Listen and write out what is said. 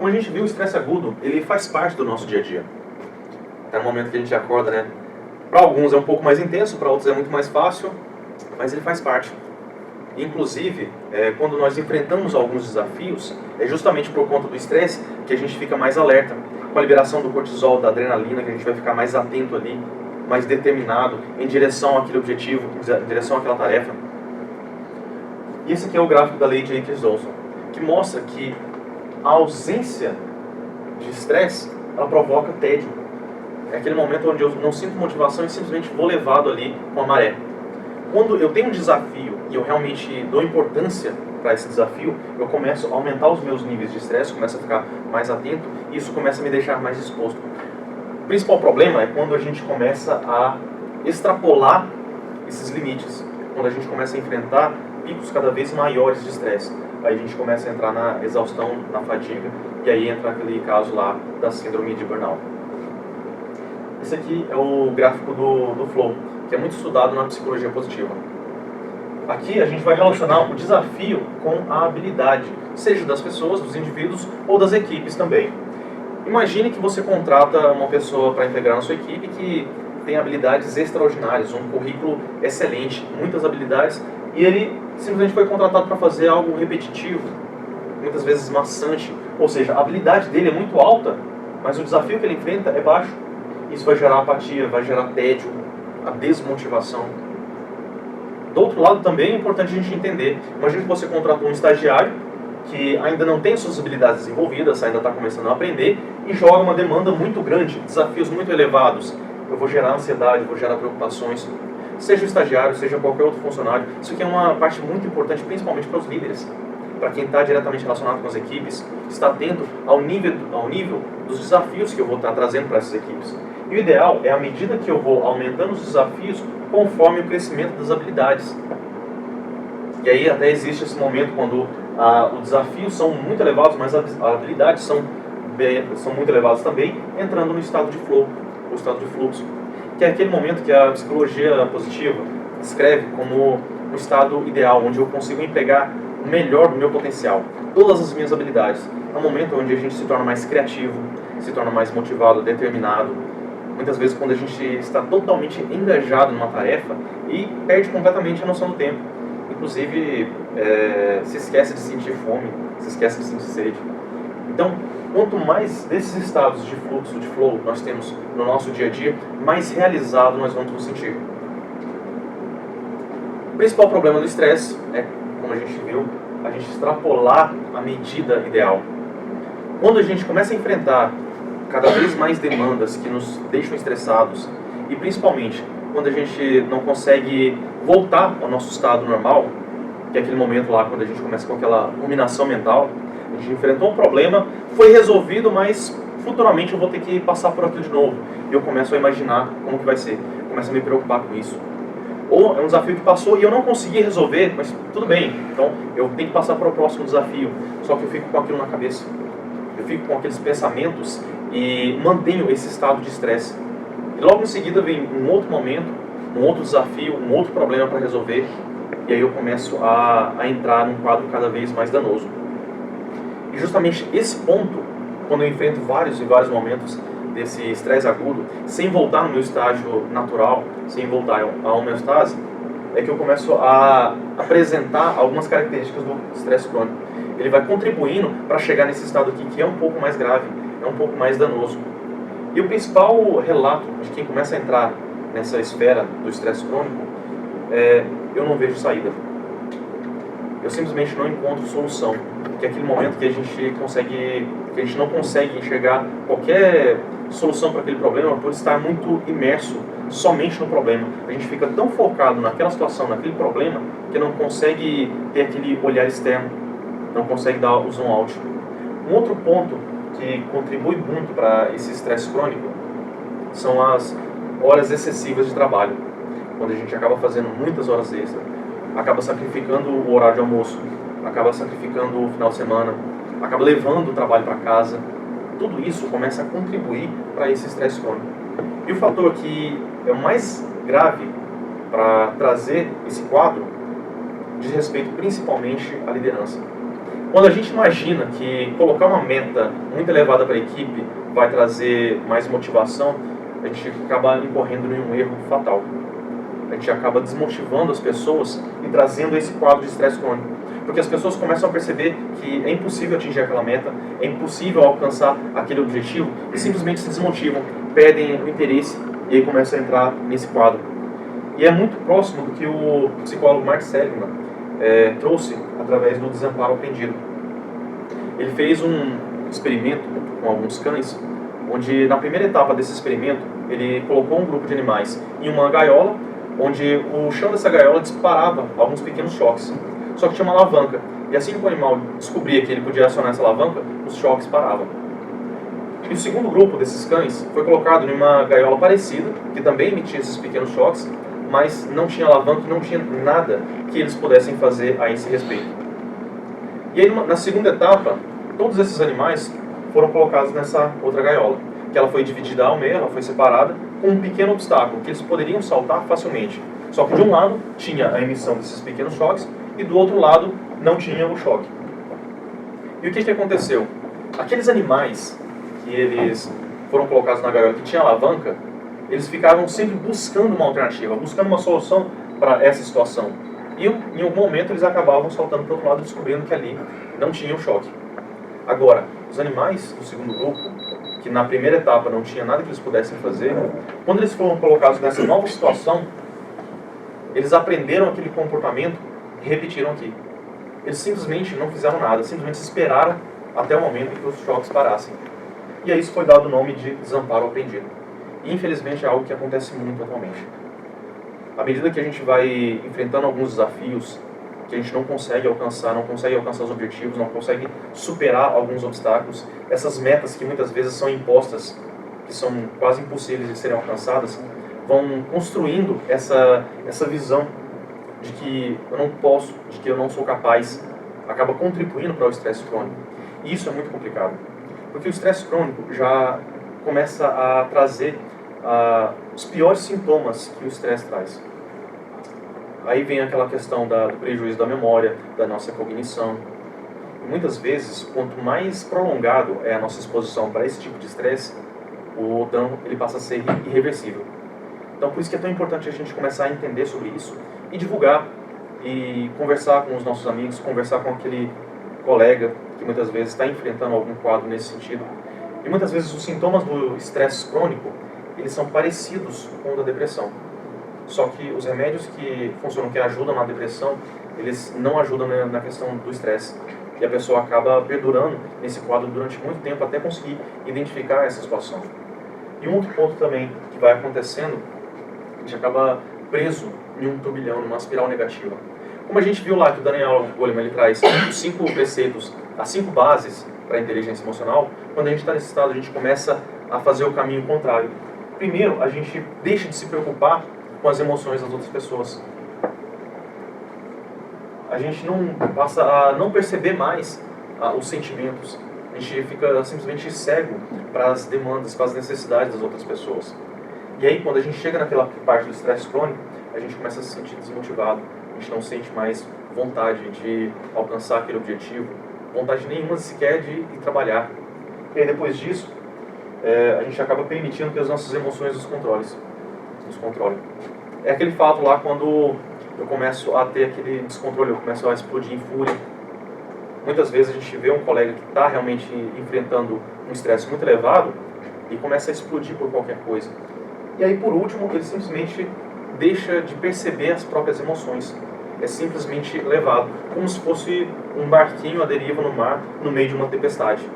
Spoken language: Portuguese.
Como a gente viu, o estresse agudo, ele faz parte do nosso dia a dia. Até no momento que a gente acorda, né? Para alguns é um pouco mais intenso, para outros é muito mais fácil, mas ele faz parte. Inclusive, quando nós enfrentamos alguns desafios, é justamente por conta do estresse que a gente fica mais alerta. Com a liberação do cortisol, da adrenalina, que a gente vai ficar mais atento ali, mais determinado, em direção àquele objetivo, em direção àquela tarefa. E esse aqui é o gráfico da lei de Aikens-Olson, que mostra que a ausência de estresse, ela provoca tédio. É aquele momento onde eu não sinto motivação e simplesmente vou levado ali com a maré. Quando eu tenho um desafio e eu realmente dou importância para esse desafio, eu começo a aumentar os meus níveis de estresse, começo a ficar mais atento e isso começa a me deixar mais disposto. O principal problema é quando a gente começa a extrapolar esses limites, quando a gente começa a enfrentar picos cada vez maiores de estresse. Aí a gente começa a entrar na exaustão, na fadiga, e aí entra aquele caso lá da síndrome de burnout. Esse aqui é o gráfico do flow, que é muito estudado na psicologia positiva. Aqui a gente vai relacionar o desafio com a habilidade, seja das pessoas, dos indivíduos ou das equipes também. Imagine que você contrata uma pessoa para integrar na sua equipe que tem habilidades extraordinárias, um currículo excelente, muitas habilidades, e ele simplesmente foi contratado para fazer algo repetitivo, muitas vezes maçante, ou seja, a habilidade dele é muito alta, mas o desafio que ele enfrenta é baixo. Isso vai gerar apatia, vai gerar tédio, a desmotivação. Do outro lado também é importante a gente entender, imagina que você contratou um estagiário que ainda não tem suas habilidades desenvolvidas, ainda está começando a aprender e joga uma demanda muito grande, desafios muito elevados. Eu vou gerar ansiedade, vou gerar preocupações. Seja o estagiário, seja qualquer outro funcionário. Isso aqui é uma parte muito importante, principalmente para os líderes. Para quem está diretamente relacionado com as equipes, está atento ao nível dos desafios que eu vou estar trazendo para essas equipes. E o ideal é, à medida que eu vou aumentando os desafios, conforme o crescimento das habilidades. E aí até existe esse momento quando os desafios são muito elevados, mas as habilidades são muito elevadas também, entrando no estado de flow, o estado de fluxo, que é aquele momento que a psicologia positiva descreve como um estado ideal, onde eu consigo empregar o melhor do meu potencial, todas as minhas habilidades. É um momento onde a gente se torna mais criativo, se torna mais motivado, determinado. Muitas vezes quando a gente está totalmente engajado numa tarefa e perde completamente a noção do tempo. Inclusive, se esquece de sentir fome, se esquece de sentir sede. Então, quanto mais desses estados de fluxo, de flow, nós temos no nosso dia a dia, mais realizado nós vamos nos sentir. O principal problema do estresse é, como a gente viu, a gente extrapolar a medida ideal. Quando a gente começa a enfrentar cada vez mais demandas que nos deixam estressados, e principalmente quando a gente não consegue voltar ao nosso estado normal, que é aquele momento lá quando a gente começa com aquela ruminação mental, a gente enfrentou um problema, foi resolvido, mas futuramente eu vou ter que passar por aquilo de novo. E eu começo a imaginar como que vai ser, começo a me preocupar com isso. Ou é um desafio que passou e eu não consegui resolver, mas tudo bem, então eu tenho que passar para o próximo desafio. Só que eu fico com aquilo na cabeça, eu fico com aqueles pensamentos e mantenho esse estado de estresse. E logo em seguida vem um outro momento, um outro desafio, um outro problema para resolver, e aí eu começo a entrar num quadro cada vez mais danoso. E justamente esse ponto, quando eu enfrento vários e vários momentos desse estresse agudo, sem voltar no meu estágio natural, sem voltar à homeostase, é que eu começo a apresentar algumas características do estresse crônico. Ele vai contribuindo para chegar nesse estado aqui que é um pouco mais grave, é um pouco mais danoso. E o principal relato de quem começa a entrar nessa esfera do estresse crônico é: eu não vejo saída. Eu simplesmente não encontro solução. Que é aquele momento que a gente não consegue enxergar qualquer solução para aquele problema por estar muito imerso somente no problema. A gente fica tão focado naquela situação, naquele problema, que não consegue ter aquele olhar externo, não consegue dar o zoom out. Um outro ponto que contribui muito para esse estresse crônico são as horas excessivas de trabalho. Quando a gente acaba fazendo muitas horas extras, acaba sacrificando o horário de almoço, acaba sacrificando o final de semana, acaba levando o trabalho para casa. Tudo isso começa a contribuir para esse estresse crônico. E o fator que é o mais grave para trazer esse quadro diz respeito principalmente à liderança. Quando a gente imagina que colocar uma meta muito elevada para a equipe vai trazer mais motivação, a gente acaba incorrendo em um erro fatal. A gente acaba desmotivando as pessoas e trazendo esse quadro de estresse crônico. Porque as pessoas começam a perceber que é impossível atingir aquela meta, é impossível alcançar aquele objetivo e simplesmente se desmotivam, perdem o interesse e aí começam a entrar nesse quadro. E é muito próximo do que o psicólogo Mark Seligman trouxe através do desamparo aprendido. Ele fez um experimento com alguns cães, onde na primeira etapa desse experimento ele colocou um grupo de animais em uma gaiola, onde o chão dessa gaiola disparava alguns pequenos choques. Só que tinha uma alavanca, e assim que o animal descobria que ele podia acionar essa alavanca, os choques paravam. E o segundo grupo desses cães foi colocado em uma gaiola parecida, que também emitia esses pequenos choques, mas não tinha alavanca e não tinha nada que eles pudessem fazer a esse respeito. E aí, na segunda etapa, todos esses animais foram colocados nessa outra gaiola, que ela foi dividida ao meio, ela foi separada, com um pequeno obstáculo, que eles poderiam saltar facilmente. Só que de um lado tinha a emissão desses pequenos choques, e do outro lado não tinha o choque. E o que aconteceu? Aqueles animais que eles foram colocados na gaiola que tinha alavanca, eles ficavam sempre buscando uma alternativa, buscando uma solução para essa situação. E em algum momento eles acabavam saltando para o outro lado, descobrindo que ali não tinha o choque. Agora, os animais do segundo grupo, que na primeira etapa não tinha nada que eles pudessem fazer, quando eles foram colocados nessa nova situação, eles aprenderam aquele comportamento e repetiram aqui. Eles simplesmente não fizeram nada, simplesmente esperaram até o momento em que os choques parassem. E a isso foi dado o nome de desamparo aprendido. E infelizmente é algo que acontece muito atualmente. À medida que a gente vai enfrentando alguns desafios que a gente não consegue alcançar os objetivos, não consegue superar alguns obstáculos, essas metas que muitas vezes são impostas, que são quase impossíveis de serem alcançadas, vão construindo essa visão de que eu não posso, de que eu não sou capaz, acaba contribuindo para o estresse crônico. E isso é muito complicado, porque o estresse crônico já começa a trazer os piores sintomas que o estresse traz. Aí vem aquela questão do prejuízo da memória, da nossa cognição. E muitas vezes, quanto mais prolongado é a nossa exposição para esse tipo de estresse, o dano ele passa a ser irreversível. Então, por isso que é tão importante a gente começar a entender sobre isso e divulgar, e conversar com os nossos amigos, conversar com aquele colega que muitas vezes está enfrentando algum quadro nesse sentido. E muitas vezes os sintomas do estresse crônico, eles são parecidos com o da depressão. Só que os remédios que funcionam, que ajudam na depressão, eles não ajudam na questão do estresse. E a pessoa acaba perdurando nesse quadro durante muito tempo até conseguir identificar essa situação. E um outro ponto também que vai acontecendo, a gente acaba preso em um turbilhão, numa espiral negativa. Como a gente viu lá que o Daniel Goleman ele traz 5 preceitos, as 5 bases para a inteligência emocional, quando a gente está nesse estado, a gente começa a fazer o caminho contrário. Primeiro, a gente deixa de se preocupar com as emoções das outras pessoas. A gente não passa a não perceber mais os sentimentos. A gente fica simplesmente cego para as demandas, para as necessidades das outras pessoas. E aí, quando a gente chega naquela parte do estresse crônico, a gente começa a se sentir desmotivado. A gente não sente mais vontade de alcançar aquele objetivo, vontade nenhuma sequer de ir trabalhar. E aí, depois disso, a gente acaba permitindo que as nossas emoções nos controlem. É aquele fato lá quando eu começo a ter aquele descontrole, eu começo a explodir em fúria. Muitas vezes a gente vê um colega que está realmente enfrentando um estresse muito elevado e começa a explodir por qualquer coisa. E aí, por último, ele simplesmente deixa de perceber as próprias emoções. É simplesmente levado, como se fosse um barquinho à deriva no mar, no meio de uma tempestade.